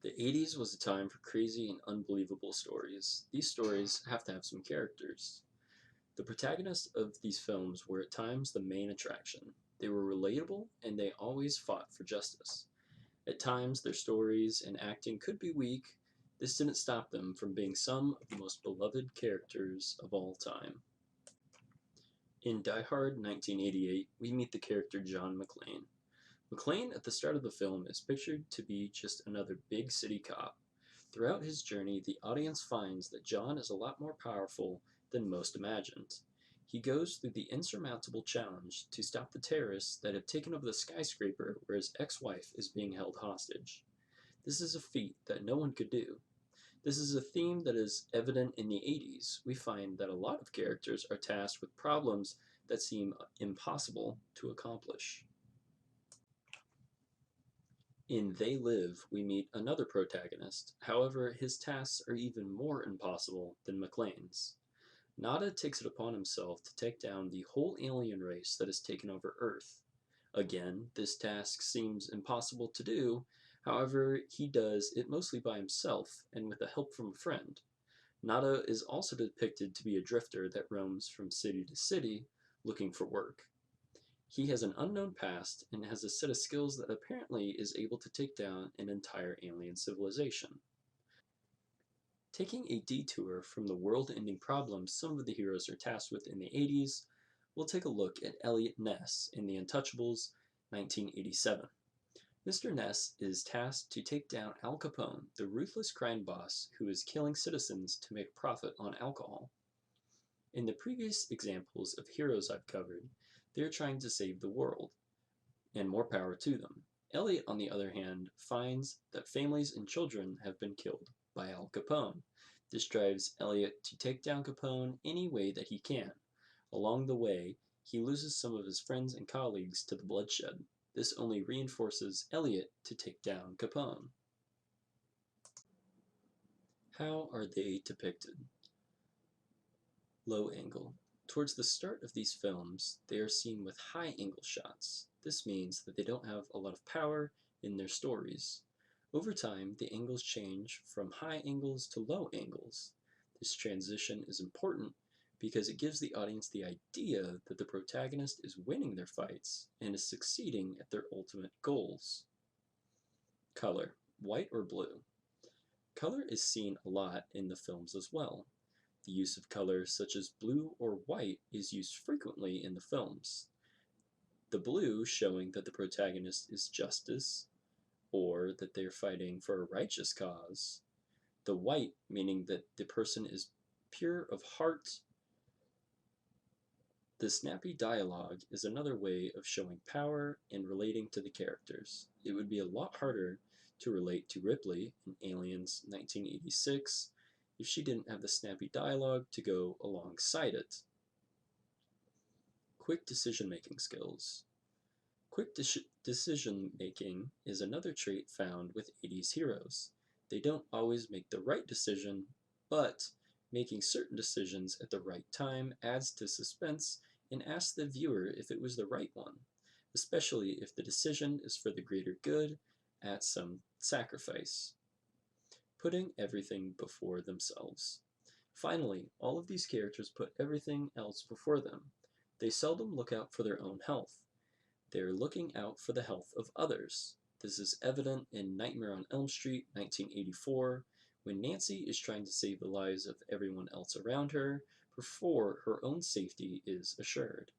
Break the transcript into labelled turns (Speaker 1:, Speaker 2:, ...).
Speaker 1: The 80s was a time for crazy and unbelievable stories. These stories have to have some characters. The protagonists of these films were at times the main attraction. They were relatable and they always fought for justice. At times, their stories and acting could be weak. This didn't stop them from being some of the most beloved characters of all time. In Die Hard 1988, we meet the character John McClane. McClane, at the start of the film, is pictured to be just another big city cop. Throughout his journey, the audience finds that John is a lot more powerful than most imagined. He goes through the insurmountable challenge to stop the terrorists that have taken over the skyscraper where his ex-wife is being held hostage. This is a feat that no one could do. This is a theme that is evident in the 80s. We find that a lot of characters are tasked with problems that seem impossible to accomplish. In They Live, we meet another protagonist. However, his tasks are even more impossible than McClane's. Nada takes it upon himself to take down the whole alien race that has taken over Earth. Again, this task seems impossible to do, however, he does it mostly by himself and with the help from a friend. Nada is also depicted to be a drifter that roams from city to city looking for work. He has an unknown past and has a set of skills that apparently is able to take down an entire alien civilization. Taking a detour from the world-ending problems some of the heroes are tasked with in the 80s, we'll take a look at Elliot Ness in The Untouchables 1987. Mr. Ness is tasked to take down Al Capone, the ruthless crime boss who is killing citizens to make profit on alcohol. In the previous examples of heroes I've covered, they're trying to save the world, and more power to them. Elliot, on the other hand, finds that families and children have been killed by Al Capone. This drives Elliot to take down Capone any way that he can. Along the way, he loses some of his friends and colleagues to the bloodshed. This only reinforces Elliot to take down Capone. How are they depicted? Low angle. Towards the start of these films, they are seen with high angle shots. This means that they don't have a lot of power in their stories. Over time, the angles change from high angles to low angles. This transition is important because it gives the audience the idea that the protagonist is winning their fights and is succeeding at their ultimate goals. Color, white or blue. Color is seen a lot in the films as well. The use of colors such as blue or white is used frequently in the films. The blue showing that the protagonist is justice, or that they're fighting for a righteous cause. The white meaning that the person is pure of heart. The snappy dialogue is another way of showing power and relating to the characters. It would be a lot harder to relate to Ripley in Aliens 1986 if she didn't have the snappy dialogue to go alongside it. Quick decision-making skills. Quick decision-making is another trait found with 80s heroes. They don't always make the right decision, but making certain decisions at the right time adds to suspense and asks the viewer if it was the right one, especially if the decision is for the greater good at some sacrifice. Putting everything before themselves. Finally, all of these characters put everything else before them. They seldom look out for their own health. They are looking out for the health of others. This is evident in Nightmare on Elm Street 1984, when Nancy is trying to save the lives of everyone else around her before her own safety is assured.